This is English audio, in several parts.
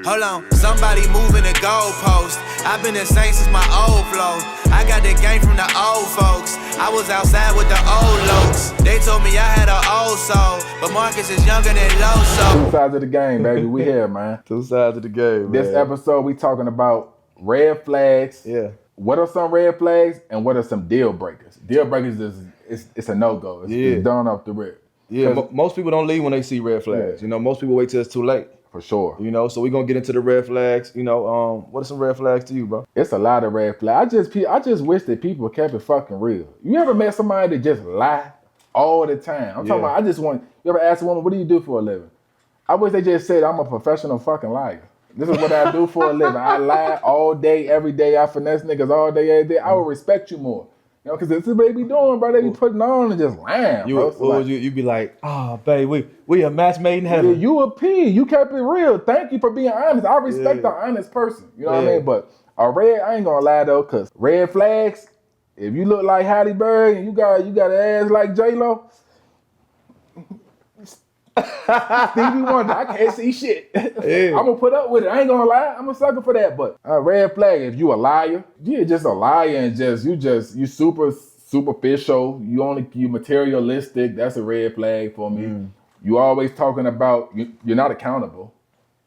Hold on, somebody moving the goalpost. I've been the same since my old flow. I got the game from the old folks. I was outside with the old lokes. They told me I had an old soul, but Marcus is younger than Loso. Two sides of the game, baby. We here, man. Two sides of the game, This man. episode, we talking about red flags. Yeah. What are some red flags and what are some deal breakers? Deal breakers it's a no-go. It's done off the rip. Yeah, most people don't leave when they see red flags. Yeah. Most people wait till it's too late. For sure. So we're going to get into the red flags. What are some red flags to you, bro? It's a lot of red flags. I just wish that people kept it fucking real. You ever met somebody that just lie all the time? I'm talking about, you ever ask a woman, what do you do for a living? I wish they just said, I'm a professional fucking liar. This is what I do for a living. I lie all day, every day. I finesse niggas all day, every day. I would respect you more. Because this is what they be doing, bro. They be putting on and just lying, bro. You'd be like, babe, we a match made in heaven. Yeah, you a P. You kept it real. Thank you for being honest. I respect the honest person. You know what I mean? But I ain't gonna lie though, because red flags, if you look like Halle Berry and you got an ass like J-Lo, Stevie Wonder, I can't see shit. I'm gonna put up with it. I ain't gonna lie. I'm a sucker for that. But red flag, if you a liar, you're just a liar and you super superficial. You materialistic. That's a red flag for me. You always talking about you're not accountable.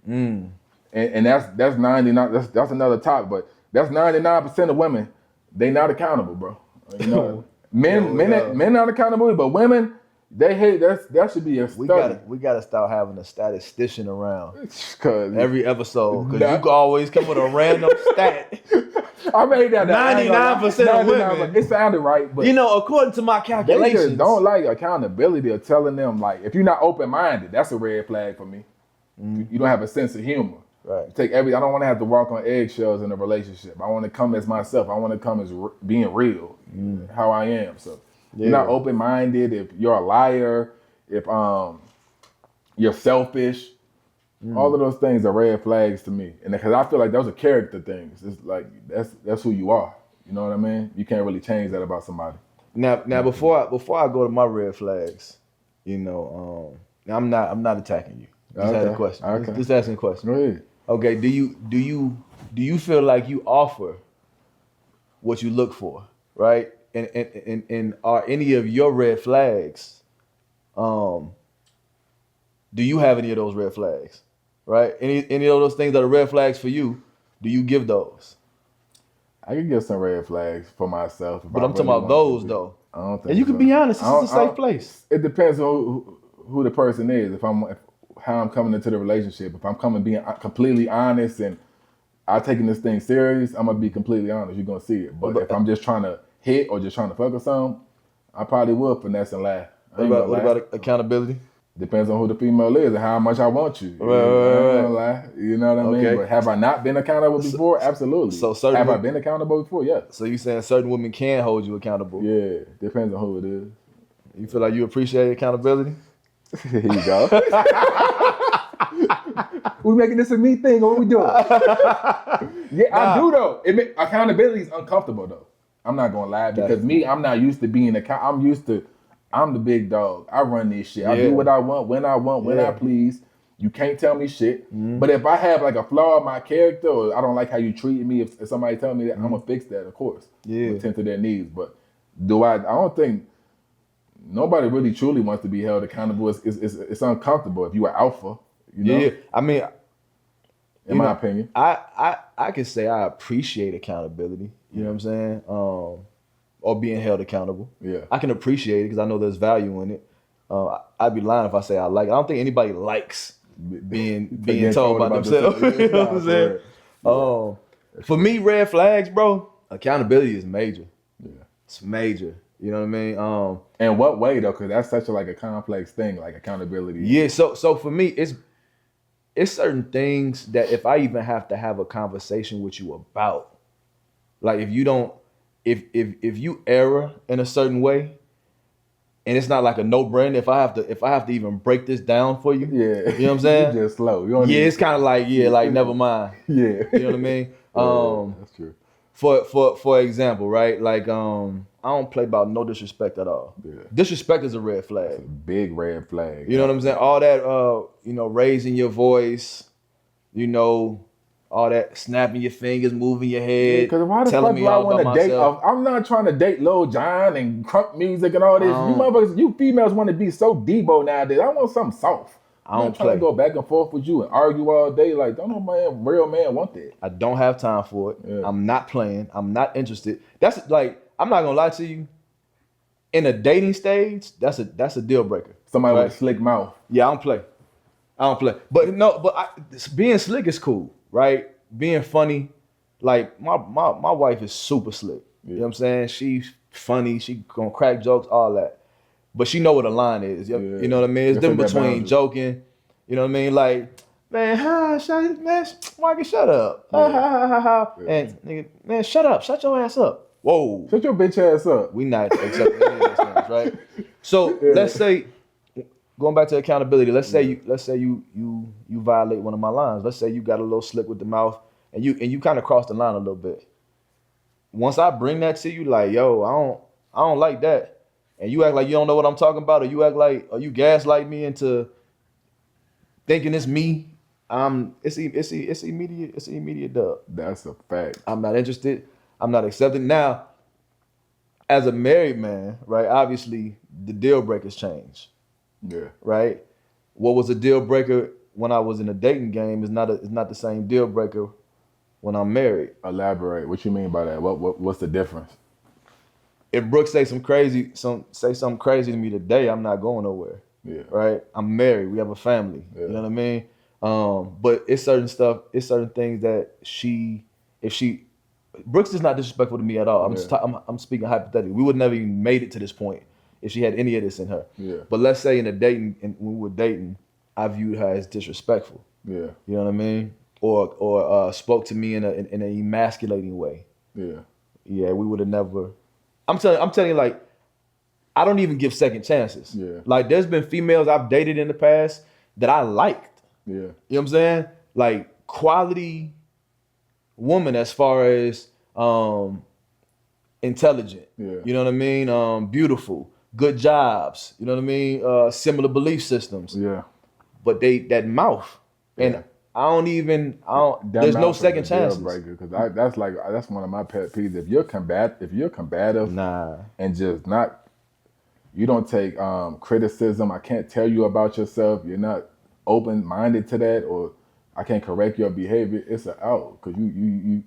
And that's 99. That's another topic. But that's 99% of women. They not accountable, bro. Men not accountable, but women. They hate that should be a study. We gotta start having a statistician around Cause every episode because you can always come with a random stat. I made that 99% of women. It sounded right, but according to my calculations, they just don't like accountability or telling them like if you're not open-minded, that's a red flag for me. You don't have a sense of humor. Right. I don't want to have to walk on eggshells in a relationship. I want to come as myself. I want to come as being real, how I am. So. Yeah. You're not open-minded, if you're a liar, if you're selfish, all of those things are red flags to me. And because I feel like those are character things. It's like that's who you are. You know what I mean? You can't really change that about somebody. Now before I go to my red flags, I'm not attacking you. Just asking a question. Okay. Just asking a question. Go ahead. Okay, do you feel like you offer what you look for, right? And are any of your red flags, do you have any of those red flags, right? Any of those things that are red flags for you, do you give those? I can give some red flags for myself. But I'm talking about those, though. I don't think and you can be honest, this is a safe place. It depends on who the person is, how I'm coming into the relationship. If I'm being completely honest and I'm taking this thing serious, I'm going to be completely honest. You're going to see it. But if I'm just trying to hit or just trying to fuck or something, I probably will finesse and lie. What about accountability? Depends on who the female is and how much I want you. Right. You know what I mean? But have I not been accountable before? Absolutely. Have I been accountable before? Yes. So you saying certain women can hold you accountable? Yeah, depends on who it is. You feel like you appreciate accountability? Here you go. We making this a me thing, or what we doing? I do though. Accountability is uncomfortable though. I'm not gonna lie because I'm not used to being I'm the big dog. I run this shit. I do what I want, when I please. You can't tell me shit. But if I have like a flaw in my character or I don't like how you treat me, if somebody tell me that, I'm gonna fix that, of course. Yeah. Attend to their needs. But I don't think nobody really truly wants to be held accountable. It's uncomfortable if you are alpha. Yeah. I mean, in my opinion. I can say I appreciate accountability. You know what I'm saying? Or being held accountable. Yeah. I can appreciate it because I know there's value in it. I'd be lying if I say I like it. I don't think anybody likes being told about themselves. You know what I'm saying? For me, red flags, bro, accountability is major. Yeah. It's major. You know what I mean? In what way though? Because that's such a complex thing, like accountability. Yeah. So for me, it's certain things that if I even have to have a conversation with you about, like if you err in a certain way, and it's not like a no-brainer, if I have to even break this down for you, you know what I'm saying? You're just slow. It's kind of like never mind. Yeah, you know what I mean? That's true. For example, right? Like I don't play about no disrespect at all. Yeah. Disrespect is a red flag. That's a big red flag. You know what I'm saying? All that raising your voice, you know, all that snapping your fingers, moving your head, Because why the telling fuck me do I all want about to date? myself. I'm not trying to date Lil Jon and crunk music and all this. You motherfuckers, you females want to be so Debo nowadays. I want something soft. I don't I'm not trying to go back and forth with you and argue all day. Like, don't no man, real man want that. I don't have time for it. Yeah. I'm not playing. I'm not interested. That's like, I'm not gonna lie to you. In a dating stage, that's a deal breaker. Somebody with a slick mouth. Yeah, I don't play. But no, being slick is cool, right? Being funny, like my wife is super slick. You know what I'm saying? She's funny. She gonna crack jokes, all that. But she know what the line is. You know what I mean? It's different between joking. You know what I mean? Like, man, Marcus, shut up. And nigga, man, shut up. Shut your ass up. Whoa. Shut your bitch ass up. We not accepting any of those things, right? So let's say, going back to accountability, let's say you violate one of my lines. Let's say you got a little slick with the mouth and you kind of crossed the line a little bit. Once I bring that to you, like, yo, I don't like that. And you act like you don't know what I'm talking about, or you act like, or you gaslight me into thinking it's me. It's immediate dub. That's a fact. I'm not interested. I'm not accepting. Now, as a married man, right? Obviously, the deal breakers change. Yeah. Right. What was a deal breaker when I was in a dating game is not the same deal breaker when I'm married. Elaborate. What you mean by that? What's the difference? If Brooke say something crazy to me today, I'm not going nowhere. Yeah. Right. I'm married. We have a family. Yeah. You know what I mean? But it's certain things that Brooks is not disrespectful to me at all. I'm speaking hypothetically. We would never even made it to this point if she had any of this in her. Yeah. But let's say when we were dating, I viewed her as disrespectful. Yeah. You know what I mean? Or spoke to me in an emasculating way. Yeah. Yeah, we would have never. I'm telling you, like, I don't even give second chances. Yeah. Like, there's been females I've dated in the past that I liked. Yeah. You know what I'm saying? Like, quality woman as far as intelligent. Yeah. You know what I mean? Beautiful, good jobs. You know what I mean? Similar belief systems. Yeah. But that mouth. And yeah. There's no second chances. Because that's one of my pet peeves. If you're combative, and just not, you don't take criticism. I can't tell you about yourself. You're not open-minded to that, or I can't correct your behavior. It's an out because you're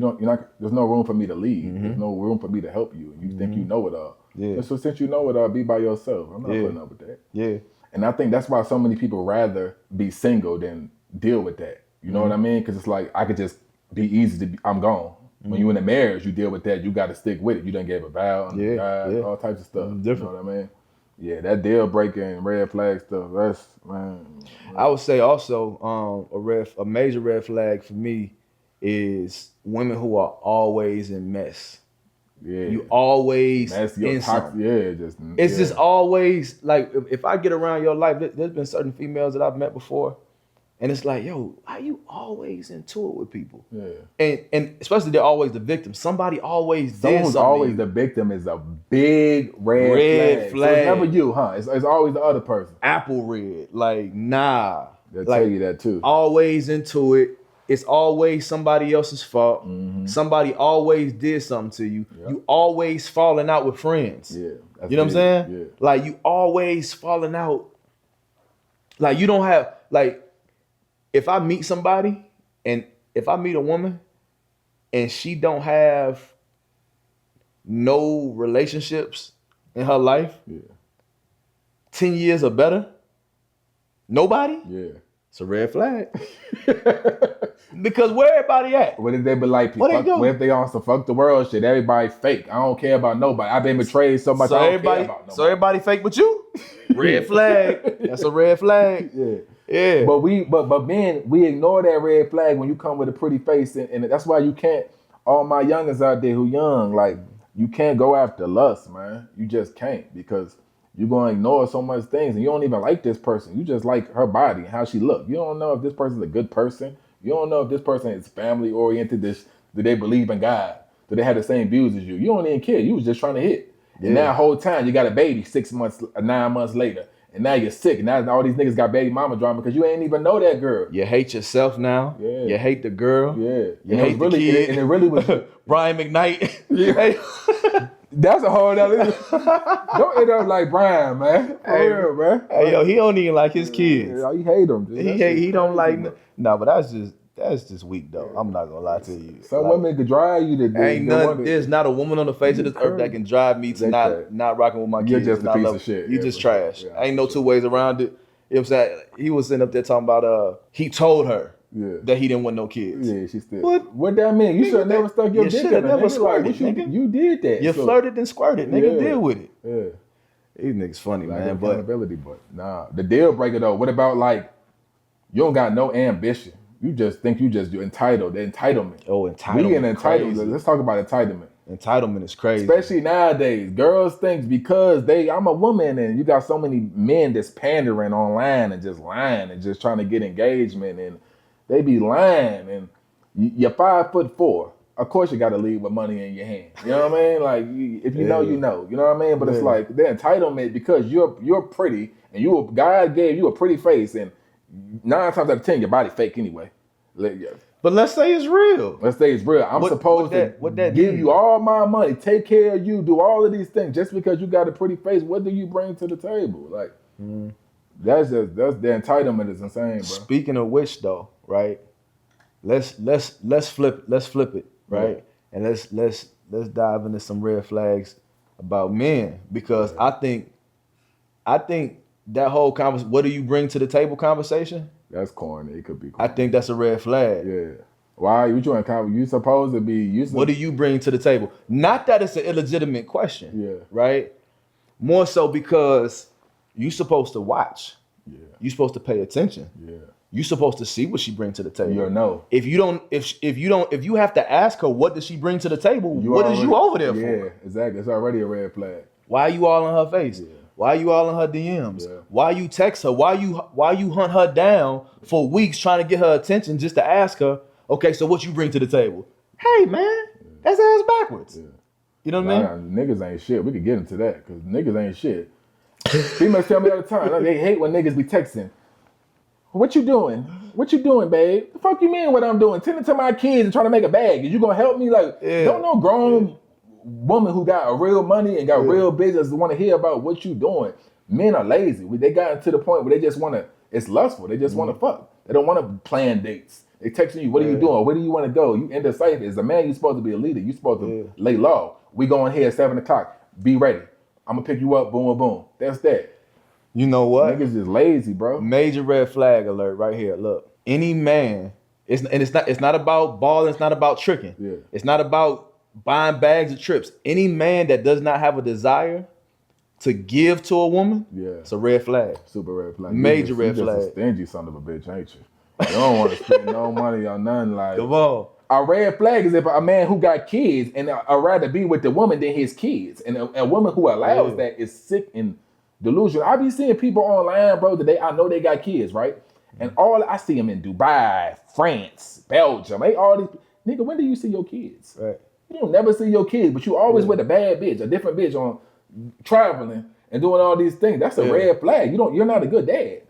not. There's no room for me to lead. Mm-hmm. There's no room for me to help you. You think you know it all. Yeah. So since you know it all, be by yourself. I'm not putting up with that. Yeah. And I think that's why so many people rather be single than deal with that. You know what I mean? Because it's like I could just be easy I'm gone. When you're in a marriage, you deal with that. You got to stick with it. You done gave a vow, all types of stuff. You know what I mean? Yeah, that deal breaking red flag stuff. That's man. I would say also a major red flag for me is women who are always in mess. Yeah, you always in something. Yeah, it's just always like if I get around your life, there's been certain females that I've met before. And it's like, yo, why you always into it with people? Yeah. And especially they're always the victim. Somebody always did something. Someone's always the victim is a big red flag. So it's never you, huh? It's always the other person. Apple red. Like, nah. They'll tell you that too. Always into it. It's always somebody else's fault. Mm-hmm. Somebody always did something to you. Yep. You always falling out with friends. Yeah. You know what I'm saying? Yeah. Like, you always falling out. Like, you don't have, like, if I meet somebody and if I meet a woman and she don't have no relationships in her life, 10 years or better, nobody, it's a red flag. Because where everybody at? What if they be like, what if they on some fuck the world shit? Everybody fake. I don't care about nobody. I've been betrayed so much. I don't care about nobody. So everybody fake but you? Red flag. That's a red flag. Yeah. Yeah. But men, we ignore that red flag when you come with a pretty face, and that's why you can't. All my youngins out there who young, like, you can't go after lust, man. You just can't, because you're gonna ignore so much things, and you don't even like this person. You just like her body and how she look. You don't know if this person's a good person. You don't know if this person is family oriented. Do they believe in God? Do they have the same views as you? You don't even care. You was just trying to hit. And now, whole time you got a baby 6 months, 9 months later. and now you're sick. And now all these niggas got baby mama drama because you ain't even know that girl. You hate yourself now. Yeah. You hate the girl. Yeah. You hate the kid. And it really was Brian McKnight. Yeah. That's a whole other. Don't end up like Brian, man. For real, man. Hey, yo, he don't even like his kids. Yeah, he hate them. He don't like. No, but that's just weak though. I'm not gonna lie to you. Some women could drive you to. There's not a woman on the face of this earth that can drive me to not rocking with my kids. You're just a piece of shit. You just trash. Ain't no two ways around it. You know what I'm saying? He was sitting up there talking about he told her that he didn't want no kids. Yeah, she still. What that mean? You should have never stuck your dick in her. Never squirted, nigga. You did that. You flirted and squirted, nigga. Deal with it. Yeah. These niggas funny, like man. Accountability, but nah. The deal breaker though. What about like you don't got no ambition? You just think you're entitled. The entitlement. Oh, entitlement. We getting entitled. Let's talk about entitlement. Entitlement is crazy. Especially nowadays. Girls think because I'm a woman and you got so many men that's pandering online and just lying and just trying to get engagement and they be lying and you're 5'4". Of course you got to leave with money in your hand. You know what I mean? Like if you know, you know. You know what I mean? But it's like the entitlement because you're pretty and God gave you a pretty face and 9 times out of 10 your body fake anyway. But let's say it's real. Let's say it's real. I'm supposed to give you all my money, take care of you, do all of these things just because you got a pretty face. What do you bring to the table? Like that's the entitlement is insane, bro. Speaking of which, though, right? Let's flip it, right? And let's dive into some red flags about men because I think that whole what do you bring to the table conversation? That's corny. It could be corny. I think that's a red flag. Yeah. Why you trying to you supposed to be what do you bring to the table? Not that it's an illegitimate question. Yeah. Right? More so because you're supposed to watch. Yeah. You're supposed to pay attention. Yeah. You're supposed to see what she brings to the table. You know. If you have to ask her what does she bring to the table, what is you over there for? Yeah, exactly. It's already a red flag. Why are you all in her face? Yeah. Why you all in her DMs? Yeah. Why you text her? Why you hunt her down for weeks trying to get her attention just to ask her, okay, so what you bring to the table? Hey man, that's ass backwards. Yeah. You know what I mean? Niggas ain't shit. We could get into that because niggas ain't shit. Females tell me all the time, like, they hate when niggas be texting. What you doing? What you doing, babe? The fuck you mean what I'm doing? Tending to my kids and trying to make a bag. Is you gonna help me? Like, don't no grown woman who got a real money and got real business want to hear about what you doing. Men are lazy. They got to the point where they just want to, it's lustful. They just want to fuck. They don't want to plan dates. They texting you, what are you doing? Where do you want to go? You indecisive. As a man, you're supposed to be a leader. You're supposed to lay low. We going here at 7 o'clock. Be ready. I'm going to pick you up. Boom, boom. That's that. You know what? Niggas just lazy, bro. Major red flag alert right here. Look, any man, it's not about balling. It's not about tricking. Yeah. It's not about buying bags of trips. Any man that does not have a desire to give to a woman, it's a red flag. Super red flag. Major red flag. You're just a stingy son of a bitch, ain't you? You don't want to spend no money on nothing like. Come on. A red flag is if a man who got kids and I'd rather be with the woman than his kids. And a woman who allows that is sick and delusional. I be seeing people online, bro, that I know they got kids, right? And I see them in Dubai, France, Belgium, all these. Nigga, when do you see your kids? Right. You don't never see your kids, but you always with a bad bitch, a different bitch on traveling and doing all these things. That's a red flag. You're not a good dad.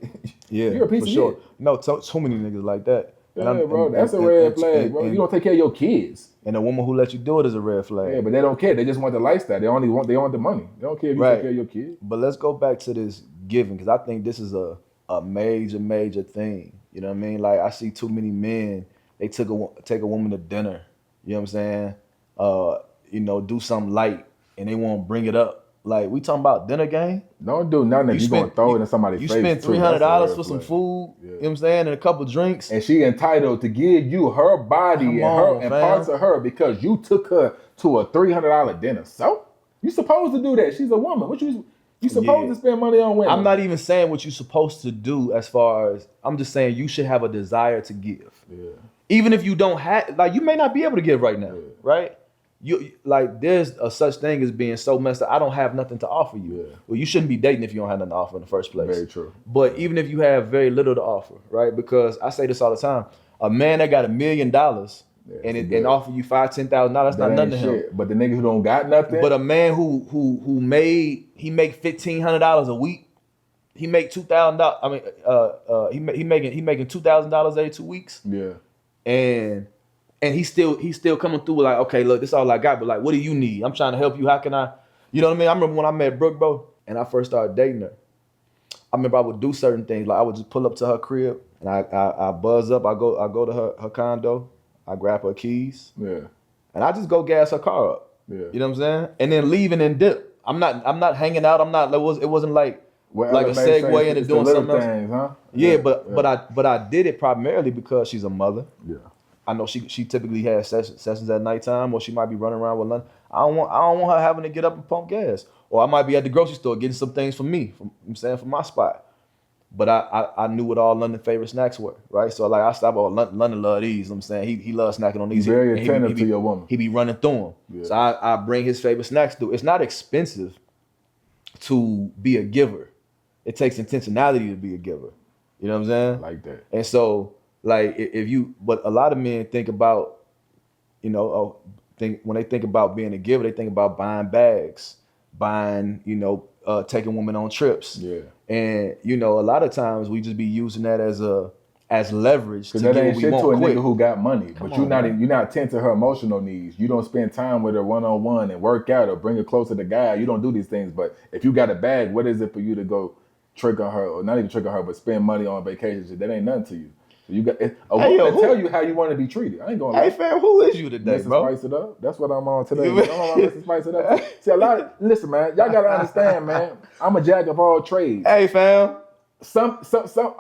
You're a piece of shit. No, so many niggas like that. Yeah, bro, that's a red flag, bro. You don't take care of your kids. And a woman who lets you do it is a red flag. Yeah, but they don't care. They just want the lifestyle. They want the money. They don't care if you take care of your kids. But let's go back to this giving, because I think this is a major thing. You know what I mean? Like, I see too many men, they take a woman to dinner. You know what I'm saying? Do something light, and they won't bring it up. Like, we talking about dinner game? Don't do nothing if you're going to throw it in somebody's face. You spent $300 for some food, you know what I'm saying, and a couple drinks. And she entitled to give you her body and parts of her because you took her to a $300 dinner. So, you supposed to do that. She's a woman. What you supposed to spend money on women. I'm not even saying what you're supposed to do as far as, I'm just saying you should have a desire to give. Yeah. Even if you don't have, like, you may not be able to give right now, right? There's a such thing as being so messed up. I don't have nothing to offer you. Yeah. Well, you shouldn't be dating if you don't have nothing to offer in the first place. Very true. But even if you have very little to offer, right? Because I say this all the time: a man that got $1 million and offer you $5,000, $10,000, that's not nothing to him. But the nigga who don't got nothing. But a man who make $1,500 a week, he make $2,000. I mean, he making $2,000 every 2 weeks. Yeah. And he's still coming through with like, okay, look, this is all I got, but like, what do you need? I'm trying to help you. How can I? You know what I mean? I remember when I met Brooke, bro, and I first started dating her. I remember I would do certain things. Like I would just pull up to her crib and I buzz up. I go to her condo. I grab her keys. Yeah. And I just go gas her car up. Yeah. You know what I'm saying? And then leave and then dip. I'm not hanging out. It wasn't like a segue into doing something else. Things, huh? Yeah, but I did it primarily because she's a mother. Yeah. I know she typically has sessions at nighttime, or she might be running around with lunch. I don't want her having to get up and pump gas. Or I might be at the grocery store getting some things for me, from my spot. But I knew what all London favorite snacks were, right? So like I stopped all London love these. You know what I'm saying he loves snacking on these. Very attentive to your woman. He be running through them. Yeah. So I bring his favorite snacks through. It's not expensive to be a giver. It takes intentionality to be a giver. You know what I'm saying? Like that. And so like but a lot of men think about, when they think about being a giver, they think about buying bags, buying, taking women on trips. Yeah. And a lot of times we just be using that as leverage to that get ain't what shit we want to a quick. nigga who got money, but you're not tend to her emotional needs. You don't spend time with her one-on-one and work out or bring her closer to God. You don't do these things. But if you got a bag, what is it for you to go trick on her, or not even trick on her, but spend money on vacations? That ain't nothing to you. So you got a woman tell you how you want to be treated. I ain't gonna lie. Hey fam, who is you today, Mrs. bro? Spice it up. That's what I'm on today. I'm on Mrs. Spice it up. See, listen, man, y'all gotta understand, man. I'm a jack of all trades. Hey fam. Some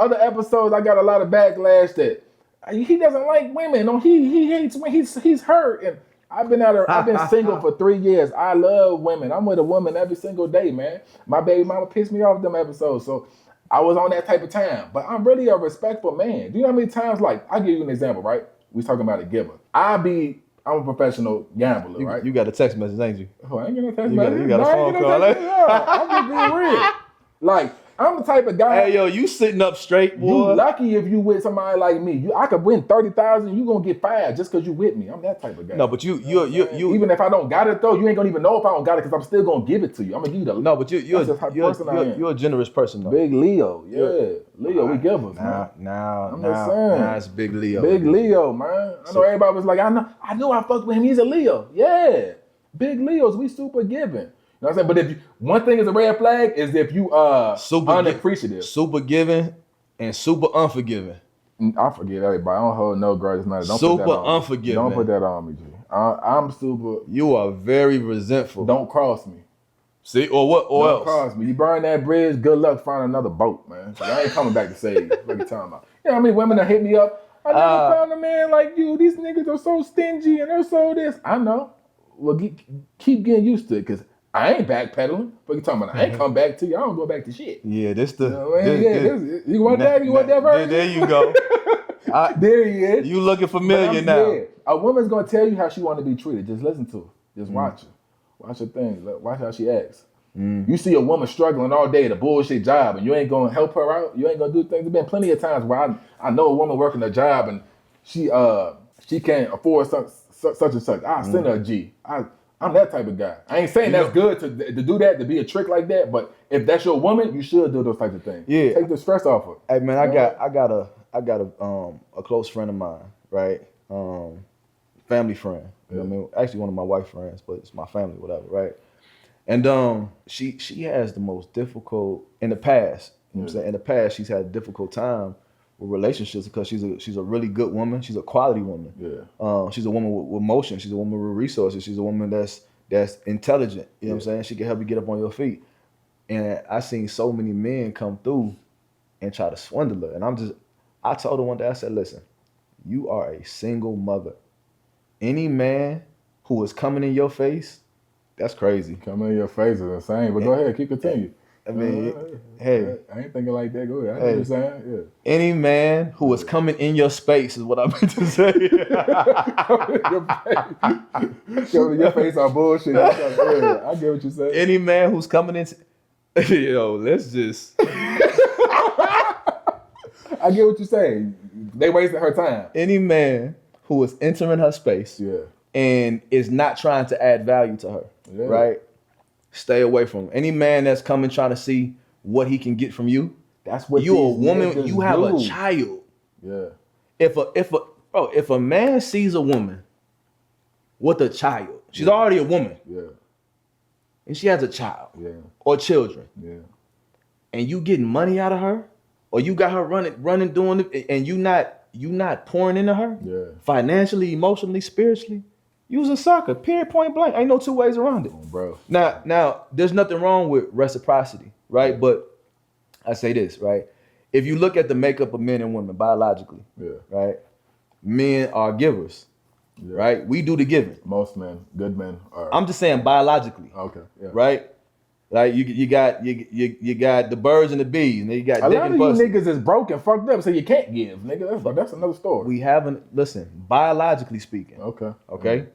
other episodes, I got a lot of backlash that he doesn't like women. No, he hates when he's hurt. And I've been single for 3 years. I love women. I'm with a woman every single day, man. My baby mama pissed me off them episodes, so I was on that type of time. But I'm really a respectful man. Do you know how many times? Like, I'll give you an example, right? We talking about a giver. I'm a professional gambler, right? You got a text message, ain't you? Oh, I ain't getting a text message. You got a phone call. I'm just being real. Like, I'm the type of guy. Hey yo, you sitting up straight, boy. You lucky if you with somebody like me. I could win 30,000. You gonna get fired just because you with me. I'm that type of guy. No, but you even if I don't got it though, you ain't gonna even know if I don't got it because I'm still gonna give it to you. I'm gonna give you the. No, but you're a generous person though. Big Leo, yeah, Leo, we givers. Now it's Big Leo. Big Leo, man. I know everybody was like, I know I fucked with him. He's a Leo. Yeah, big Leos, we super giving. You know what I'm saying? But one thing is a red flag is if you super unappreciative. Super giving and super unforgiving. I forgive everybody. I don't hold no grudges. Don't super put that on unforgiving. Don't put that on me, G. I'm super. You are very resentful. Don't cross me. See, or what? Or don't else? Cross me. You burn that bridge. Good luck finding another boat, man. I ain't coming back to save you. What you talking about? You know how many women that hit me up? I never found a man like you. These niggas are so stingy and they're so this. I know. Well, keep getting used to it because I ain't backpedaling. What you talking about? I ain't come back to you. I don't go back to shit. Yeah, this the. You want that? You want that version? There you go. There he is. You looking familiar now. Yeah. A woman's gonna tell you how she want to be treated. Just listen to her. Just watch her. Watch her things. Watch how she acts. You see a woman struggling all day at a bullshit job and you ain't gonna help her out. You ain't gonna do things. There's been plenty of times where I know a woman working a job and she can't afford such and such. I send her a G. I'm that type of guy. I ain't saying that's good to do that, to be a trick like that, but if that's your woman, you should do those types of things. Yeah. Take the stress off her. Hey man, I got a close friend of mine, right? Family friend. You know what I mean? Actually one of my wife's friends, but it's my family, whatever, right? And she has the most difficult in the past. You know what I'm saying? In the past, she's had a difficult time with relationships because she's a really good woman. She's a quality woman. Yeah. She's a woman with emotion. She's a woman with resources. She's a woman that's intelligent. You know what I'm saying? She can help you get up on your feet. And I seen so many men come through and try to swindle her. And I told her one day, I said, listen, you are a single mother. Any man who is coming in your face, that's crazy. Coming in your face is insane. But go ahead, keep continuing. I mean, hey. I ain't thinking like that. Go ahead. I know what you're saying. Yeah. Any man who is coming in your space is what I meant to say. Coming in your face on bullshit. Yeah, I get what you're saying. Any man who's coming into, let's just. I get what you're saying. They wasted her time. Any man who is entering her space and is not trying to add value to her, right? Stay away from him. Any man that's coming trying to see what he can get from you. That's what you a woman. You have a child. Yeah. If a man sees a woman with a child, she's already a woman. Yeah. And she has a child. Yeah. Or children. Yeah. And you getting money out of her, or you got her running, doing it, and you not pouring into her, financially, emotionally, spiritually. You was a sucker. Period. Point blank. Ain't no two ways around it, bro. Now, there's nothing wrong with reciprocity, right? But I say this, right? If you look at the makeup of men and women biologically, right? Men are givers, right? We do the giving. Most men, good men are. I'm just saying biologically. Okay. Yeah. Right? Like you got the birds and the bees, and then you got a lot of you niggas is broke and fucked up, so you can't give, nigga. That's another story. We haven't biologically speaking. Okay. Okay.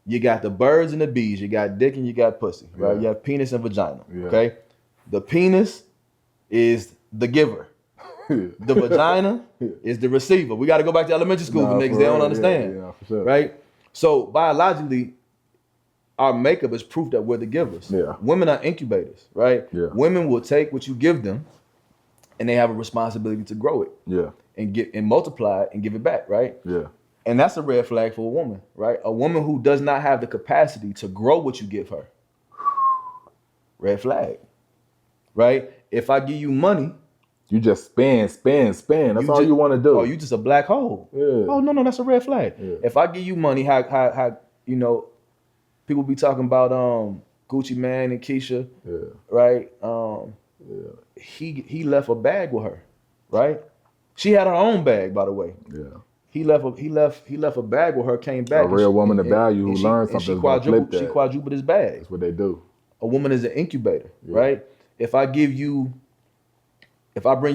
You got the birds and the bees. You got dick and you got pussy, right? You have penis and vagina. Yeah. Okay. The penis is the giver. The vagina is the receiver. We got to go back to elementary school for niggas. They don't understand. Yeah, for sure. Right? So biologically, our makeup is proof that we're the givers. Yeah. Women are incubators, right? Yeah. Women will take what you give them and they have a responsibility to grow it. Yeah. And multiply it and give it back, right? Yeah. And that's a red flag for a woman, right? A woman who does not have the capacity to grow what you give her. Red flag. Right? If I give you money, you just spend. That's all you want to do. Oh, you just a black hole. Yeah. Oh, no, that's a red flag. Yeah. If I give you money, how people be talking about Gucci Mane and Keisha, right? He left a bag with her, right? She had her own bag, by the way. Yeah. He left a bag with her, came back. A real woman of value who learned something. She quadrupled his bag. That's what they do. A woman is an incubator, right? If I bring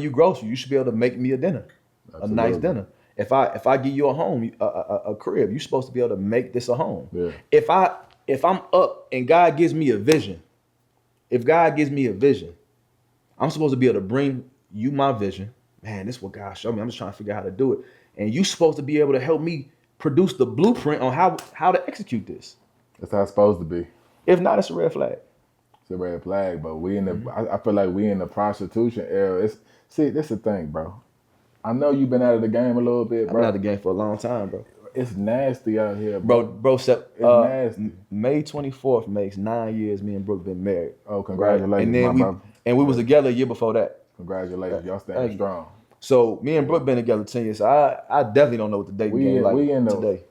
you groceries, you should be able to make me a dinner, a nice dinner. If I give you a home, a crib, you're supposed to be able to make this a home. Yeah. If I'm up and God gives me a vision, I'm supposed to be able to bring you my vision. Man, this is what God showed me. I'm just trying to figure out how to do it. And you're supposed to be able to help me produce the blueprint on how to execute this. That's how it's supposed to be. If not, it's a red flag. It's a red flag, but we in the I feel like we in the prostitution era. This is the thing, bro. I know you've been out of the game a little bit, bro. I've been out of the game for a long time, bro. It's nasty out here, bro. It's nasty. May 24th makes 9 years me and Brooke been married. Oh, congratulations, right? And then we was together a year before that. Congratulations. Y'all standing strong. So me and Brooke been together 10 years. So I definitely don't know what the dating game like today.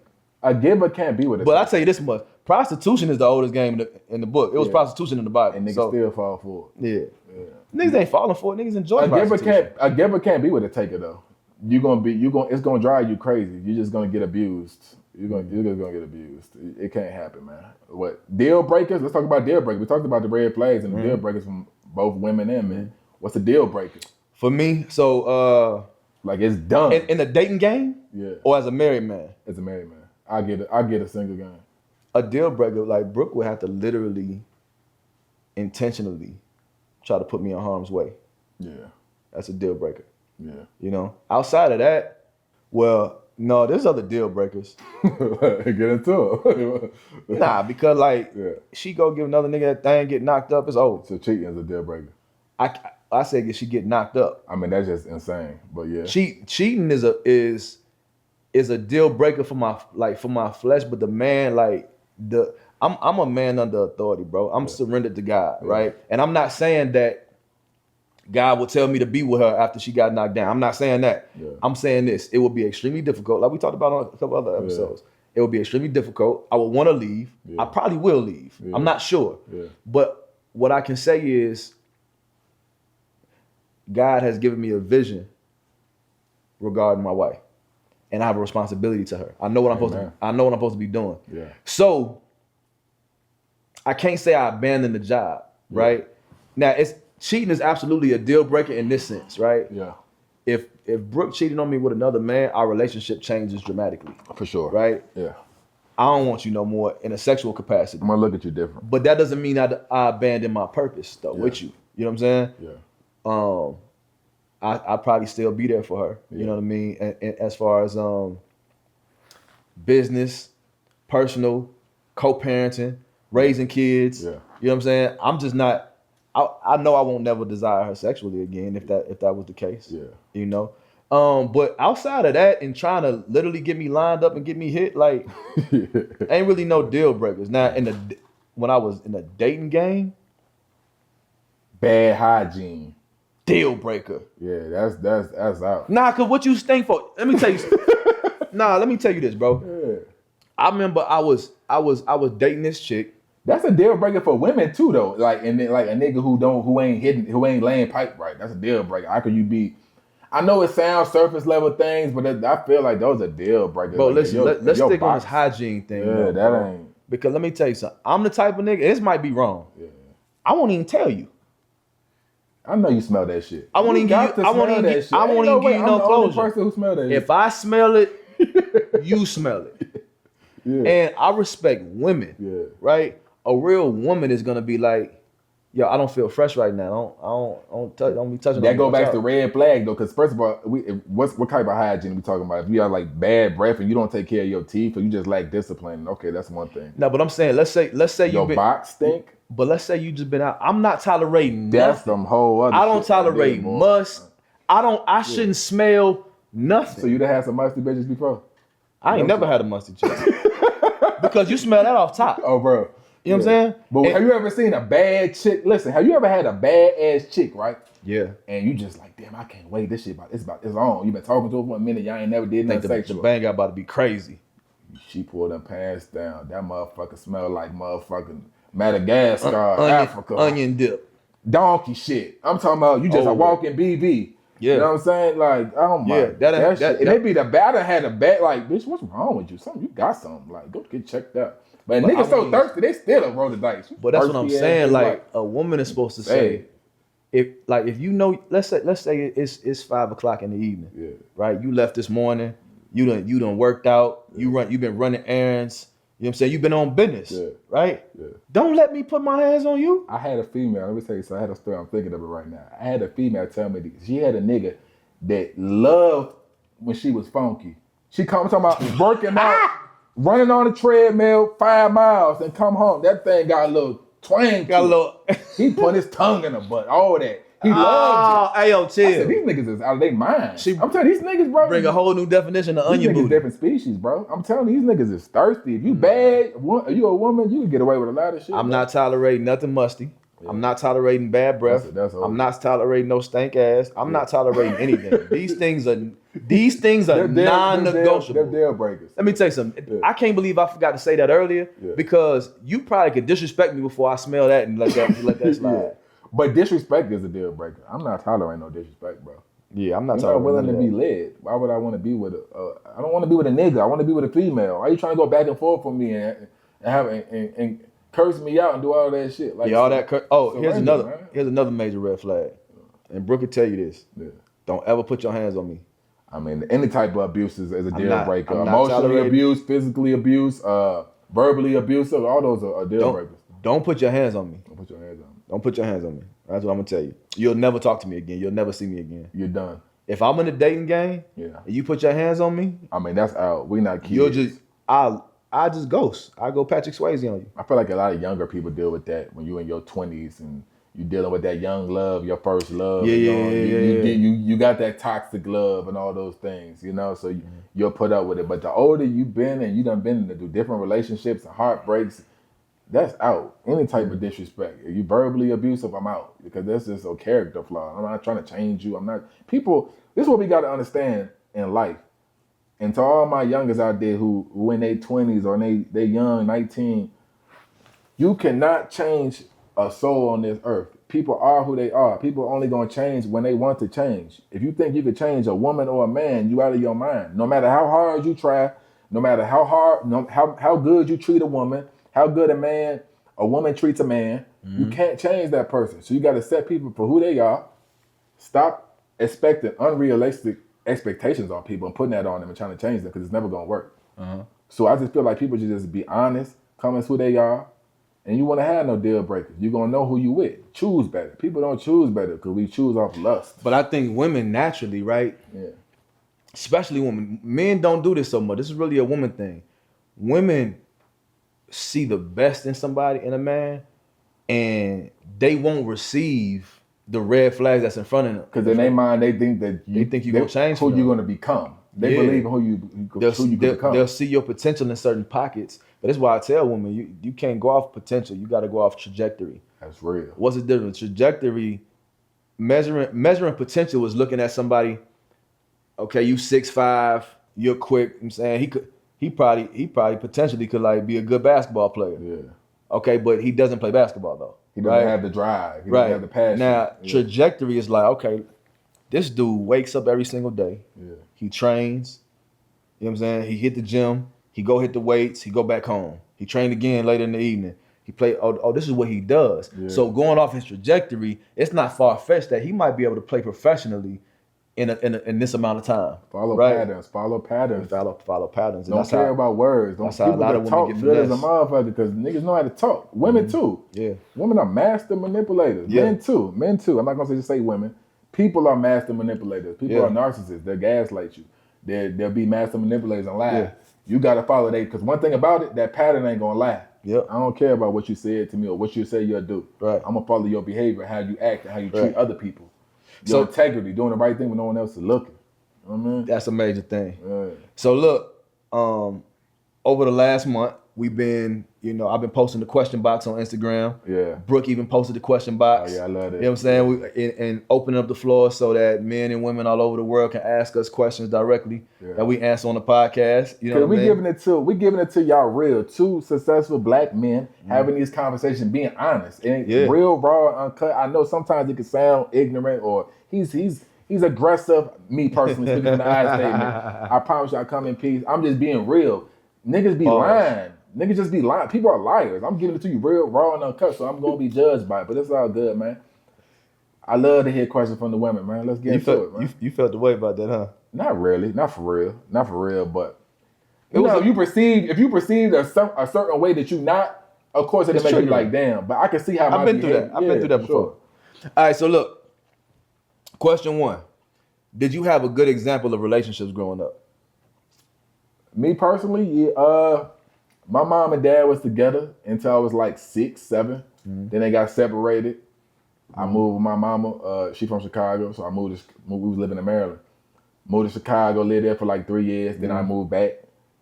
A giver can't be with it. But I tell you this much. Prostitution is the oldest game in the book. It was prostitution in the Bible. And niggas still fall for it. Yeah. Niggas ain't falling for it. Niggas enjoy prostitution. A giver can't be with a taker though. It's gonna drive you crazy. You're just gonna get abused. You're just gonna get abused. It can't happen, man. What deal breakers? Let's talk about deal breakers. We talked about the red flags and the deal breakers from both women and men. What's a deal breaker? For me, so like it's done. In the dating game? Yeah. Or as a married man? As a married man. I get a single game. A deal breaker, like Brooke would have to literally, intentionally try to put me in harm's way. Yeah. That's a deal breaker. Yeah. You know? Outside of that, well, no, there's other deal breakers. Get into it. Nah, because she go give another nigga that thing, get knocked up, it's over. So cheating is a deal breaker. I say she get knocked up. I mean, that's just insane. But yeah. Cheating is a deal breaker for my flesh, but the man, I'm a man under authority, bro. I'm surrendered to God, right? And I'm not saying that God will tell me to be with her after she got knocked down. I'm not saying that. Yeah. I'm saying this. It will be extremely difficult, like we talked about on a couple other episodes. It will be extremely difficult. I would want to leave. I probably will leave. I'm not sure. But what I can say is God has given me a vision regarding my wife. And I have a responsibility to her. I know what I'm supposed to be doing. Yeah. So I can't say I abandoned the job, right? Now cheating is absolutely a deal breaker in this sense, right? Yeah. If Brooke cheated on me with another man, our relationship changes dramatically. For sure. Right? Yeah. I don't want you no more in a sexual capacity. I'm gonna look at you different. But that doesn't mean I abandon my purpose though with you. You know what I'm saying? Yeah. I probably still be there for her. You know what I mean? And as far as business, personal, co-parenting, raising kids. Yeah. You know what I'm saying? I know I won't never desire her sexually again if that was the case. Yeah. You know? But outside of that and trying to literally get me lined up and get me hit, like ain't really no deal breakers. Now when I was in the dating game, bad hygiene. Deal breaker. Yeah, that's out. Nah, cause what you stink for? Let me tell you. Let me tell you this, bro. Yeah. I remember I was dating this chick. That's a deal breaker for women too, though. Like, and then, like a nigga who ain't laying pipe right. That's a deal breaker. How could you be? I know it sounds surface level things, but I feel like those are deal breakers. Bro, like, listen, let's stick on this hygiene thing. Yeah, though, that bro. ain't. Because let me tell you something. I'm the type of nigga. This might be wrong. Yeah. I won't even tell you. I know you smell that shit. I won't even give you. I won't even give you no closure. Person who smell that shit. If I smell it, you smell it. Yeah. And I respect women. Yeah. Right. A real woman is gonna be like, yo, I don't feel fresh right now. Don't be touching. That go back to red flag though, because first of all, what type of hygiene we talking about? If you have like bad breath and you don't take care of your teeth, or you just lack discipline, okay, that's one thing. No, but I'm saying, let's say your box stink. But let's say you just been out. I'm not tolerating That's nothing. some whole other. I don't tolerate must. I shouldn't smell nothing. So you done had some musty bitches before? I ain't never had a musty chick. Because you smell that off top. Oh, bro. You know what I'm saying? But have you ever seen a bad chick? Listen, have you ever had a bad ass chick, right? Yeah. And you just like, damn, I can't wait. This shit it's on. You been talking to her for a minute. Y'all ain't never did nothing sexual. The bang about to be crazy. She pulled them pants down. That motherfucker smelled like motherfucking Madagascar, Africa. Onion dip. Donkey shit. I'm talking about you just a walking BV. Yeah. You know what I'm saying? Like, oh my. Yeah, that shit. It be the bad. I had a bad, like, bitch, what's wrong with you? Something, you got something. Like, go get checked out. But niggas so thirsty, they still roll the dice. But that's what I'm saying. Like, a woman is supposed to say, if you know, let's say it's 5 o'clock in the evening. Yeah. Right? You left this morning, you done worked out, you've been running errands. You know what I'm saying? You've been on business, right? Yeah. Don't let me put my hands on you. I had a female, let me tell you something. I had a story, I'm thinking of it right now. I had a female tell me she had a nigga that loved when she was funky. She come talking about working out, running on the treadmill 5 miles and come home. That thing got a little twang. He put his tongue in her butt, all that. He loved it. Hey, yo, chill. I said, these niggas is out of their mind. I'm telling you, these niggas, bro. Bring a whole new definition of onion booty. Different species, bro. I'm telling you, these niggas is thirsty. If you bad, you a woman, you can get away with a lot of shit. I'm not tolerating nothing musty. Yeah. I'm not tolerating bad breath. I'm not tolerating no stank ass. I'm not tolerating anything. These things are non-negotiable. They're deal breakers. Let me tell you something. Yeah. I can't believe I forgot to say that earlier because you probably could disrespect me before I smell that and let that slide. Yeah. But disrespect is a deal breaker. I'm not tolerating no disrespect, bro. Yeah, I'm not tolerating. You're not willing to be led. Why would I want to be with I don't want to be with a nigga. I want to be with a female. Why are you trying to go back and forth for me and curse me out and do all that shit? Like, all that. Here's another major red flag. And Brooke will tell you this. Yeah. Don't ever put your hands on me. I mean, any type of abuse is a deal breaker. Emotionally abuse, physically abuse, verbally abusive, all those are deal breakers. Don't put your hands on me. Don't put your hands on me. Don't put your hands on me. That's what I'm gonna tell you. You'll never talk to me again. You'll never see me again. You're done. If I'm in a dating game, and you put your hands on me, I mean that's out. We not kids. You'll just I just ghost. I go Patrick Swayze on you. I feel like a lot of younger people deal with that when you're in your 20s and you dealing with that young love, your first love. You got that toxic love and all those things, you know. So you'll put up with it. But the older you've been and you done been into different relationships and heartbreaks, that's out. Any type of disrespect. If you verbally abusive, I'm out. Because that's just a character flaw. I'm not trying to change you. This is what we got to understand in life. And to all my youngers out there who in their 20s or they young, 19, you cannot change a soul on this earth. People are who they are. People are only going to change when they want to change. If you think you could change a woman or a man, you out of your mind. No matter how hard you try, no matter how good you treat a woman, how good a woman treats a man, you can't change that person. So you got to set people for who they are. Stop expecting unrealistic expectations on people and putting that on them and trying to change them because it's never going to work. So I just feel like people should just be honest, come as who they are, and you want to have no deal breakers. You're going to know who you with. Choose better. People don't choose better because we choose off lust. But I think women naturally, right? Yeah. Especially women. Men don't do this so much. This is really a woman thing. Women see the best in somebody, in a man, and they won't receive the red flags that's in front of them. Because in their mind, they think that you're gonna change who you're gonna become. They believe in who you become. They'll see your potential in certain pockets. But that's why I tell women, you can't go off potential. You got to go off trajectory. That's real. What's the difference? Trajectory, measuring potential is looking at somebody. Okay, you 6'5", you're quick. I'm saying he probably potentially could like be a good basketball player. Yeah. Okay, but he doesn't play basketball though. He doesn't have the drive. He doesn't have the passion. Now, trajectory is like, okay, this dude wakes up every single day. Yeah. He trains. You know what I'm saying? He hit the gym. He go hit the weights. He go back home. He trained again later in the evening. He play. Oh, this is what he does. Yeah. So going off his trajectory, it's not far fetched that he might be able to play professionally in this amount of time. Follow patterns. Follow patterns. And don't care about words. Don't people that talk good as a motherfucker because niggas know how to talk. Women too. Yeah. Women are master manipulators. Yeah. Men too. I'm not gonna just say women. People are master manipulators. People are narcissists. They gaslight you. They'll be master manipulators and lie. Yeah. You gotta follow because one thing about it, that pattern ain't gonna lie. Yep. I don't care about what you said to me or what you say you'll do. Right. I'm gonna follow your behavior, how you act, and how you treat other people. Your integrity, doing the right thing when no one else is looking. You know what I mean? That's a major thing. Yeah. So look, over the last month, we've been, I've been posting the question box on Instagram. Yeah. Brooke even posted the question box. Oh, yeah, I love it. You know what I'm saying? And opening up the floor so that men and women all over the world can ask us questions directly that we answer on the podcast. You know what I mean? We giving it to y'all real. Two successful black men having these conversations, being honest. And real, raw, uncut. I know sometimes it can sound ignorant or he's aggressive. Me personally, speaking from the I statement. I promise you I come in peace. I'm just being real. Niggas be lying. Niggas just be lying. People are liars. I'm giving it to you real, raw, and uncut, so I'm going to be judged by it. But it's all good, man. I love to hear questions from the women, man. Let's get into it, man. You felt the way about that, huh? Not really. Not for real. But if you perceive a certain way that you not, of course it'll make you like, damn. But I can see how I've been through that. I've been through that before. Sure. All right, so look. Question 1. Did you have a good example of relationships growing up? Me personally, my mom and dad was together until I was like 6, 7. Mm-hmm. Then they got separated. I moved with my mama. She from Chicago, so we was living in Maryland. Moved to Chicago, lived there for like 3 years. Then I moved back.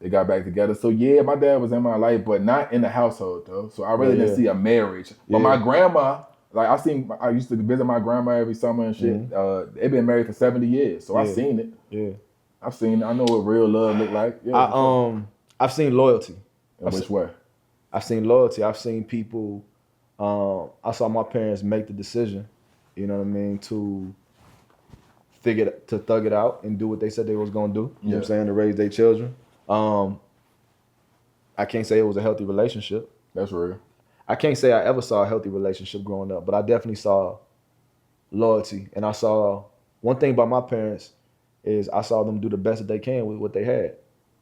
They got back together. So yeah, my dad was in my life, but not in the household though. So I really didn't see a marriage. But my grandma, like I used to visit my grandma every summer and shit. They've been married for 70 years, so I seen it. Yeah. I've seen it. I know what real love look like. Yeah, I've seen loyalty. Which way? I've seen loyalty. I've seen people. I saw my parents make the decision. You know what I mean, to thug it out and do what they said they was gonna do. You know what I'm saying, to raise their children. I can't say it was a healthy relationship. That's real. I can't say I ever saw a healthy relationship growing up, but I definitely saw loyalty. And I saw one thing about my parents is I saw them do the best that they can with what they had.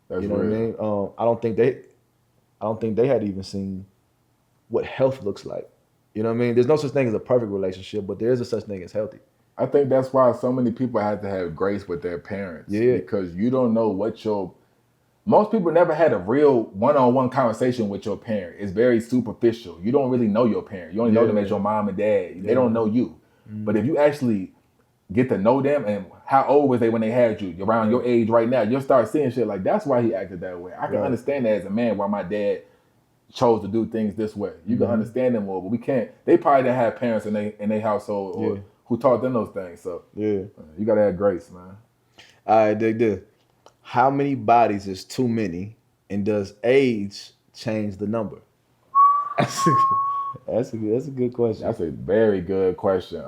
That's you know real. what I mean? I don't think they had even seen what health looks like. You know what I mean? There's no such thing as a perfect relationship, but there is a such thing as healthy. I think that's why so many people have to have grace with their parents. Yeah. Because you don't know most people never had a real one-on-one conversation with your parent. It's very superficial. You don't really know your parent. You only know them as your mom and dad. They don't know you. Mm-hmm. But if you actually get to know them and how old was they when they had you, around your age right now, you'll start seeing shit like, that's why he acted that way. I can understand that as a man, why my dad chose to do things this way. You can understand them more, but we can't. They probably didn't have parents in their household or who taught them those things. So you gotta have grace, man. All right, dig this. How many bodies is too many, and does age change the number? That's a good question. That's a very good question.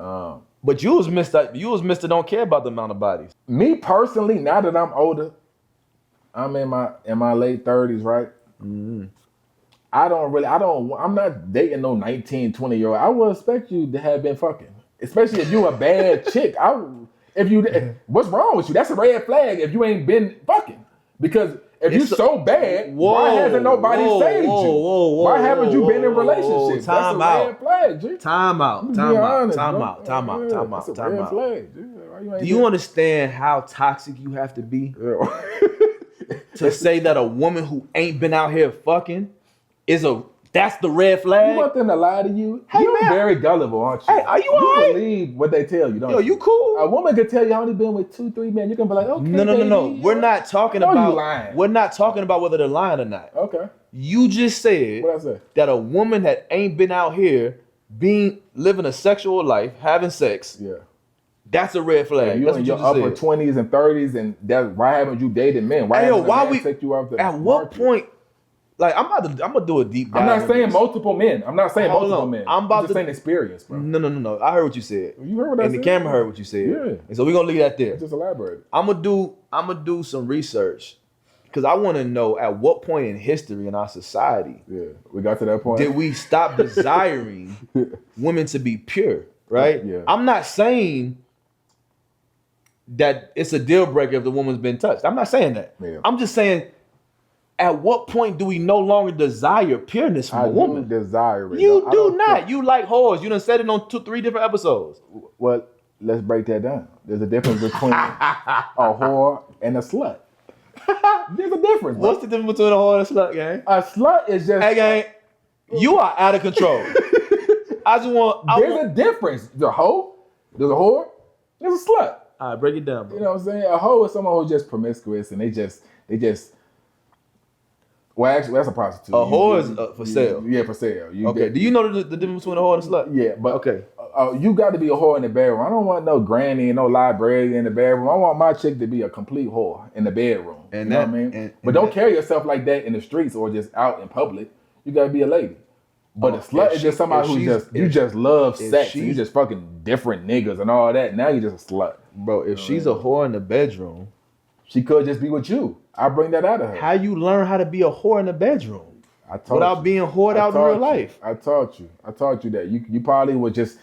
But you was Mr. Don't care about the amount of bodies. Me personally, now that I'm older, I'm in my late 30s, right? Mm-hmm. I'm not dating no 19, 20-year-old. I would expect you to have been fucking. Especially if you a bad chick. What's wrong with you? That's a red flag if you ain't been fucking. Because if you're so bad, why hasn't nobody saved you? Why haven't you been in relationships? That's a red flag, G. Time out. Do you understand how toxic you have to be to say that a woman who ain't been out here fucking is a That's the red flag. You want them to lie to you? Hey, You're man. very gullible, aren't you? Hey, are you You alright? believe what they tell you, don't you? You cool? A woman could tell you how only been with 2-3 men. You can be like, okay, No. We're not talking about. You lying. We're not talking about whether they're lying or not. Okay. You just said What I say? that a woman that ain't been out here living a sexual life, having sex. Yeah. That's a red flag. Yeah, you That's in what your just upper said. 20s and 30s, and why haven't you dated men? Why haven't a man take you off the At what market? point? Like I'm gonna do a deep dive. I'm not saying multiple men. I'm not saying multiple men. I'm just saying experience, bro. No. I heard what you said. You heard what I said? And the camera heard what you said. Yeah. And so we're gonna leave that there. Just elaborate. I'm gonna do some research because I want to know at what point in history in our society we got to that point. did we stop desiring women to be pure, right? Yeah. I'm not saying that it's a deal breaker if the woman's been touched. I'm not saying that. Yeah. I'm just saying, at what point do we no longer desire pureness from a woman? Do desire it. You do not. You like whores. You done said it on 2-3 different episodes. Well, let's break that down. There's a difference between a whore and a slut. There's a difference. Bro. What's the difference between a whore and a slut, gang? A slut is just. Hey, gang, you are out of control. There's a difference. There's a hoe. There's a whore. There's a slut. All right, break it down, bro. You know what I'm saying? A hoe is someone who's just promiscuous and they just. Well, actually, that's a prostitute. A whore is for sale. Yeah, for sale. Okay. Do you know the difference between a whore and a slut? Yeah, but okay. You got to be a whore in the bedroom. I don't want no granny and no librarian in the bedroom. I want my chick to be a complete whore in the bedroom. And you know what I mean? But don't carry yourself like that in the streets or just out in public. You got to be a lady. But a slut is just somebody who just loves sex. And you just fucking different niggas and all that. Now you just a slut. Bro, if she's a whore in the bedroom, she could just be with you. I bring that out of her. How you learn how to be a whore in the bedroom? Without being whored out in real life. I taught you that. You probably would just.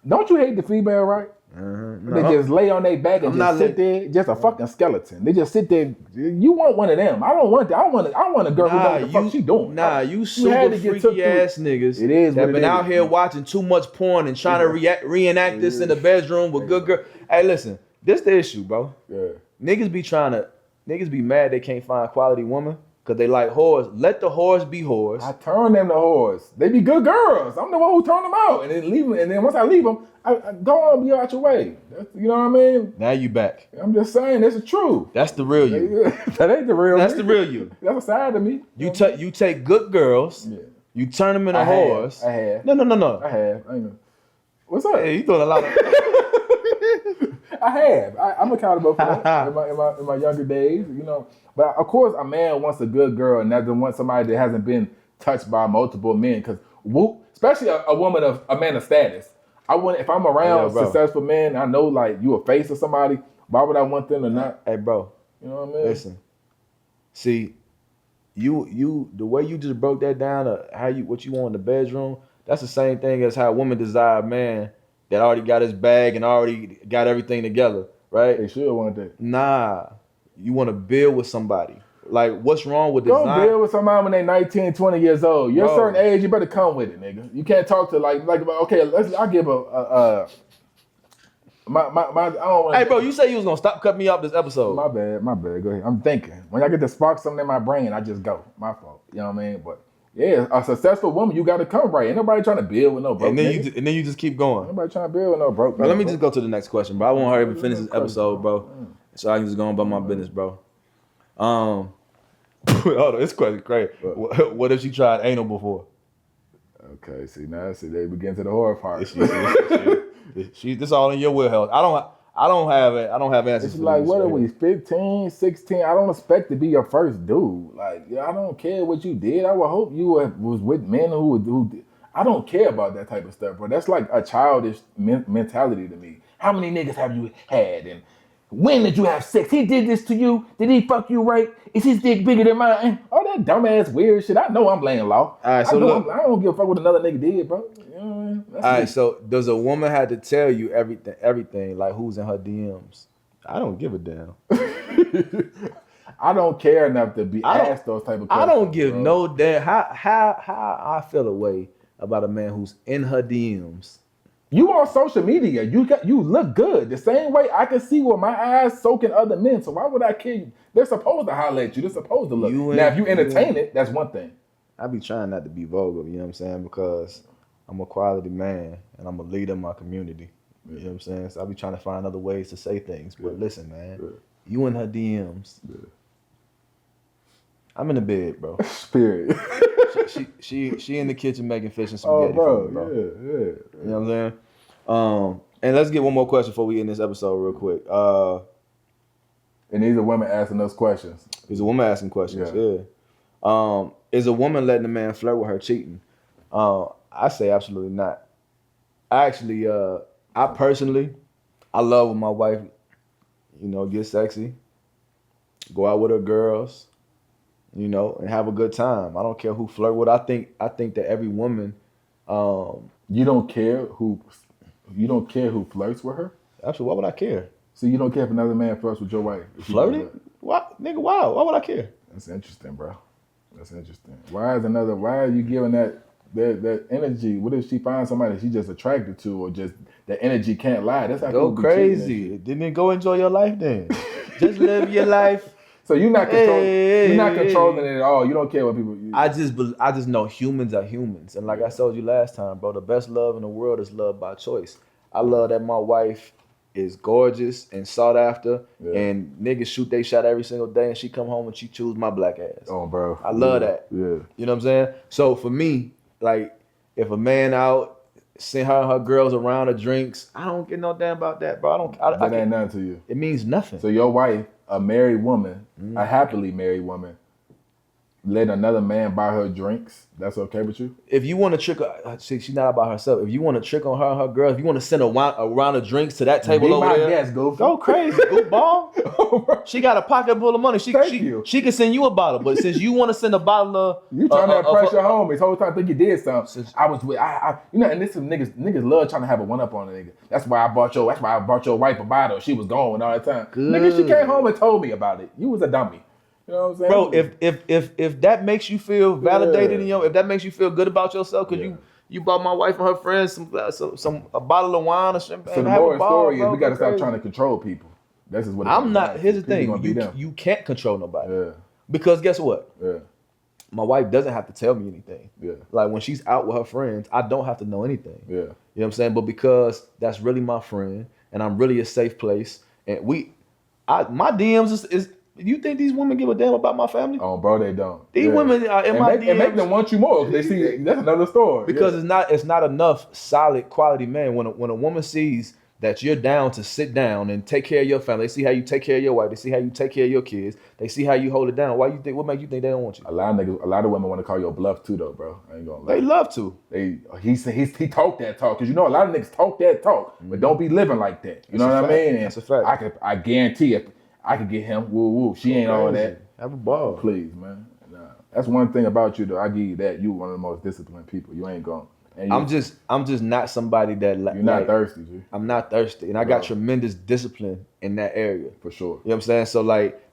Don't you hate the female, right? No. They just lay on their back and just sit there, just a fucking skeleton. They just sit there. You want one of them? I don't want that. I want a girl who knows what the fuck she doing. You super freaky ass niggas. It is that been out here watching too much porn and trying to reenact this in the bedroom with good girl. Hey, listen, this the issue, bro. Yeah. Niggas be mad they can't find quality woman because they like whores. Let the whores be whores. I turn them to whores. They be good girls. I'm the one who turn them out and then leave them. And then once I leave them, I go on, be out your way. You know what I mean? Now you back. I'm just saying, that's the truth. That's the real you. That ain't the real That's me. the real you. That's a side of me. You take good girls. Yeah. You turn them into whores. I have. No. I have. I know. What's up? Hey, you doing a lot of. I have. I'm accountable for that in my younger days, you know. But of course, a man wants a good girl and doesn't want somebody that hasn't been touched by multiple men. Because especially a man of status. I want if I'm around successful men, I know like you a face of somebody. Why would I want them to not? Hey, bro. You know what I mean? Listen. See, you the way you just broke that down to what you want in the bedroom. That's the same thing as how women desire a man that already got his bag and already got everything together, right? They should want that. Nah, you want to build with somebody. Like, what's wrong with design? Go build with somebody when they're 19, 20 years old. You're a certain age, you better come with it, nigga. You can't talk to okay, I'll give I don't want. Hey, bro, you say you was gonna stop cutting me off this episode. My bad. Go ahead. I'm thinking. When I get to spark something in my brain, I just go. My fault. You know what I mean? But yeah, a successful woman, you got to come right. Ain't nobody trying to build with no broke. And then you just keep going. Nobody trying to build with no broke. Bro, let me just go to the next question, bro. I want her to finish this episode, bro. So I can just go on about my business, bro. Hold on, this question crazy. What if she tried anal before? Okay, see they begin to the horror part. This all in your wheelhouse. I don't have answers. It's like, what are we, 15, 16? I don't expect to be your first dude. Like, I don't care what you did. I would hope you was with men who I don't care about that type of stuff, bro. That's like a childish mentality to me. How many niggas have you had? And when did you have sex? He did this to you? Did he fuck you right? Is his dick bigger than mine? All that dumbass weird shit. I know I'm laying low. All right, so I don't give a fuck what another nigga did, bro. You know what I mean? All right, so does a woman have to tell you everything, like who's in her DMs? I don't give a damn. I don't care enough to be asked those type of questions. I don't give no damn. How I feel a way about a man who's in her DMs. You on social media, you look good. The same way I can see with my eyes soaking other men. So why would I care? They're supposed to holler at you. They're supposed to look. Now, if you entertain it, that's one thing. I be trying not to be vulgar, you know what I'm saying? Because I'm a quality man and I'm a leader in my community. You know what I'm saying? So I be trying to find other ways to say things. But listen, man, you in her DMs. I'm in the bed, bro. Spirit. she in the kitchen making fish and spaghetti for me, bro. Yeah. You know what I'm saying? And let's get one more question before we end this episode real quick. And these are women asking us questions. Is a woman asking questions, yeah. Is a woman letting a man flirt with her cheating? I say absolutely not. I personally, I love when my wife, get sexy, go out with her girls, and have a good time. I don't care who flirt with. I think that every woman, you don't care who flirts with her? Absolutely. Why would I care? So you don't care if another man flirts with your wife? Flirting? What, nigga? Why? Why would I care? That's interesting, bro. That's interesting. Why are you giving that energy? What if she finds somebody she's just attracted to, or just the energy can't lie? That's how go crazy. Didn't go enjoy your life then. Just live your life. So you're not controlling it at all. You don't care what people. I just know humans are humans, and like I told you last time, bro, the best love in the world is love by choice. I love that my wife is gorgeous and sought after, and niggas shoot they shot every single day, and she come home and she choose my black ass. Oh, bro. I love that. Yeah. You know what I'm saying? So for me, like, if a man out, send her and her girls around to drinks, I don't get no damn about that, bro. That ain't nothing to you. It means nothing. So your wife, a married woman, a happily married woman, letting another man buy her drinks, that's okay with you? If you want to trick her, she's not about herself. If you want to trick on her and her girls, if you want to send a round of drinks to that table over there, guess, go crazy, goofball. She got a pocket full of money. She can send you a bottle, but since you want to send a bottle of, you trying to impress your homies whole time, think you did something. And this is niggas love trying to have a one up on a nigga. That's why I bought your wife a bottle. She was going all the time. Good. Nigga, she came home and told me about it. You was a dummy. You know what I'm saying? Bro, if that makes you feel validated in if that makes you feel good about yourself, because you bought my wife and her friends a bottle of wine or champagne. So the moral story is we gotta stop trying to control people. This is what I'm not. Here's the thing: you can't control nobody. Because guess what? My wife doesn't have to tell me anything. Like when she's out with her friends, I don't have to know anything. You know what I'm saying? But because that's really my friend, and I'm really a safe place, and my DMs is. You think these women give a damn about my family? Oh, bro, they don't. These women are in my DMs. And make them want you more. They see that's another story. Because it's not enough solid quality man. When a woman sees that you're down to sit down and take care of your family, they see how you take care of your wife, they see how you take care of your kids, they see how you hold it down. What makes you think they don't want you? A lot of women want to call your bluff too, though, bro. I ain't gonna lie. They love to. He talked that talk, because a lot of niggas talk that talk, but don't be living like that. You know what I mean? That's a fact. I guarantee it. I could get him. Woo woo. She ain't all that. Have a ball, please, man. Nah. That's one thing about you, though. I give you that. You one of the most disciplined people. You ain't going. I'm just not somebody that you're not thirsty, G. I'm not thirsty, and I got tremendous discipline in that area for sure. You know what I'm saying? So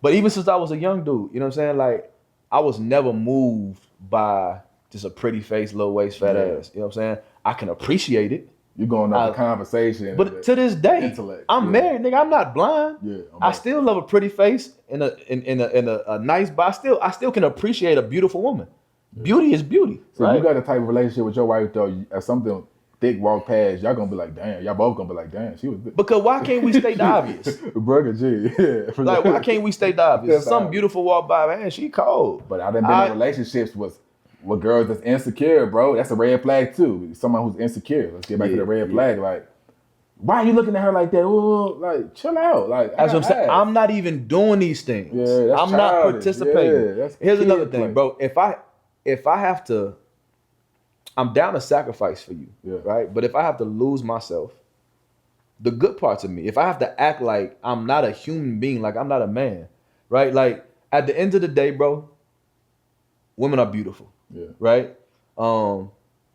but even since I was a young dude, you know what I'm saying? Like I was never moved by just a pretty face, low waist, fat ass. You know what I'm saying? I can appreciate it. You're going up a conversation. But to this day, I'm married, nigga. I'm not blind. Yeah, I still love a pretty face and a nice body. I still can appreciate a beautiful woman. Yeah. Beauty is beauty. So right? You got a type of relationship with your wife, though. As something thick walk past, y'all gonna be like, damn. Y'all both gonna be like, damn. She was. Because why can't we state the obvious? Brother G. Yeah. Like why can't we state the obvious? Some beautiful walk by, man. She cold. But I done been in relationships with girls that's insecure, bro. That's a red flag too. Someone who's insecure. Let's get back to the red flag. Like, why are you looking at her like that? Ooh, like, chill out. Like, that's what I'm saying. I'm not even doing these things. Yeah, that's I'm childish. Not participating. Yeah, here's another thing, bro. If I have to, I'm down to sacrifice for you, right? But if I have to lose myself, the good parts of me, if I have to act like I'm not a human being, like I'm not a man, right? Like at the end of the day, bro, women are beautiful. Yeah. Right?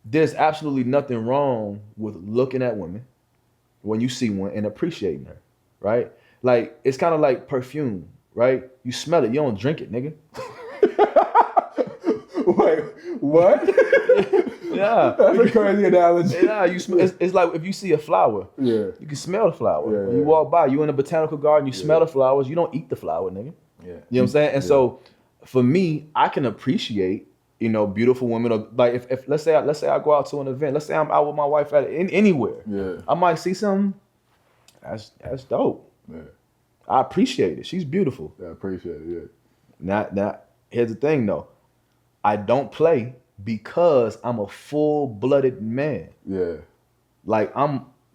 There's absolutely nothing wrong with looking at women when you see one and appreciating her, right? Like, it's kind of like perfume, right? You smell it, you don't drink it, nigga. Wait, what? Yeah. That's a crazy analogy. Yeah, it's like if you see a flower, you can smell the flower. Yeah, when you walk by, you in a botanical garden, you smell the flowers, you don't eat the flower, nigga. Yeah. You know what I'm saying? And so, for me, I can appreciate you know, beautiful women, or like if let's say I go out to an event, let's say I'm out with my wife at anywhere, I might see something that's dope. I appreciate it. She's beautiful. I appreciate it. Now, here's the thing though, I don't play because I'm a full-blooded man. Like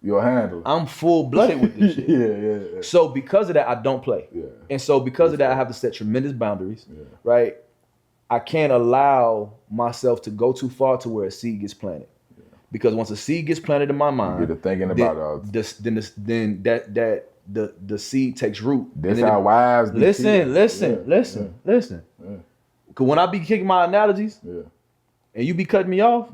you'll handle it. I'm full-blooded with this shit. Yeah. So because of that, I don't play. And so because of that, I have to set tremendous boundaries. Right? I can't allow myself to go too far to where a seed gets planted. Because once a seed gets planted in my mind, you get to thinking about then the seed takes root. That's how wives be. Listen. Cause when I be kicking my analogies, and you be cutting me off,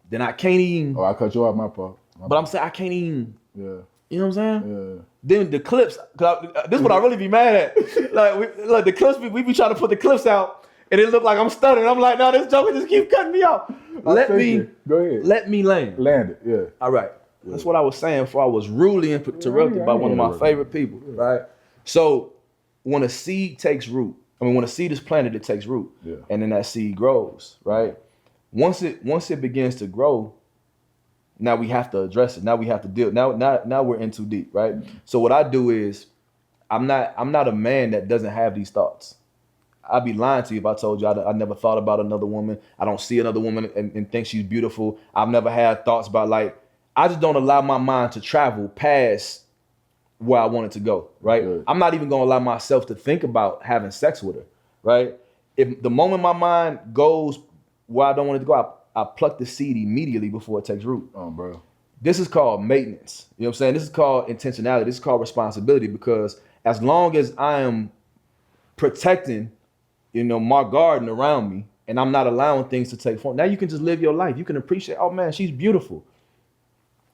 then I can't even. Oh, I cut you off, my fault. But I'm saying I can't even. You know what I'm saying? Yeah. Then the clips. This is what I really be mad at. like the clips, we be trying to put the clips out, and it look like I'm stuttering. I'm like, no, this joker just keep cutting me off. Go ahead. Let me land. Land it. Yeah. All right. That's what I was saying before I was rudely interrupted by one of my favorite people. Right. So when a seed takes root, when a seed is planted, it takes root, and then that seed grows. Right. Once it begins to grow, now we have to address it. Now we have to deal. Now we're in too deep, right? So what I do is, I'm not a man that doesn't have these thoughts. I'd be lying to you if I told you I never thought about another woman. I don't see another woman and think she's beautiful. I've never had thoughts about, like, I just don't allow my mind to travel past where I want it to go, right? I'm not even gonna allow myself to think about having sex with her, right? If the moment my mind goes where I don't want it to go, I pluck the seed immediately before it takes root. Oh, bro. This is called maintenance. You know what I'm saying? This is called intentionality. This is called responsibility, because as long as I am protecting, you know, my garden around me, and I'm not allowing things to take form, now you can just live your life. You can appreciate, oh man, she's beautiful,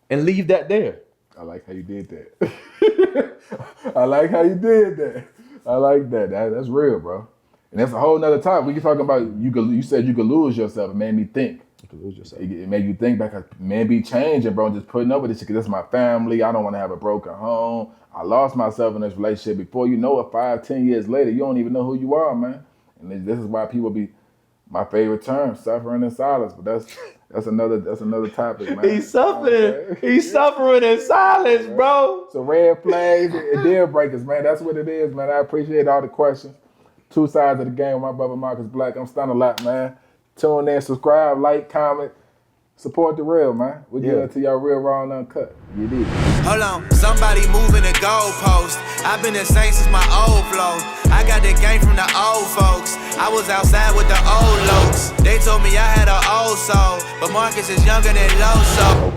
and leave that there. I like how you did that. I like how you did that. I like that. That's real, bro. And that's a whole nother topic. We can talk about, you said you could lose yourself. It made me think. You could lose yourself. It made you think back. Man, be changing, bro. Just putting up with this shit, because that's my family. I don't want to have a broken home. I lost myself in this relationship. Before you know it, 5-10 years later, you don't even know who you are, man. And this is why people be, my favorite term, suffering in silence. But that's another topic, man. He's suffering. He's suffering in silence, bro. So red flags and deal breakers, man. That's what it is, man. I appreciate all the questions. Two sides of the game with my brother Marcus Black. I'm stunned a lot, man. Tune in, subscribe, like, comment. Support the real, man. We get into y'all real, raw, and uncut. You did. Hold on, somebody moving the goalpost. I've been the same since my old flow. I got the game from the old folks. I was outside with the old lokes. They told me I had an old soul, but Marcus is younger than Loso.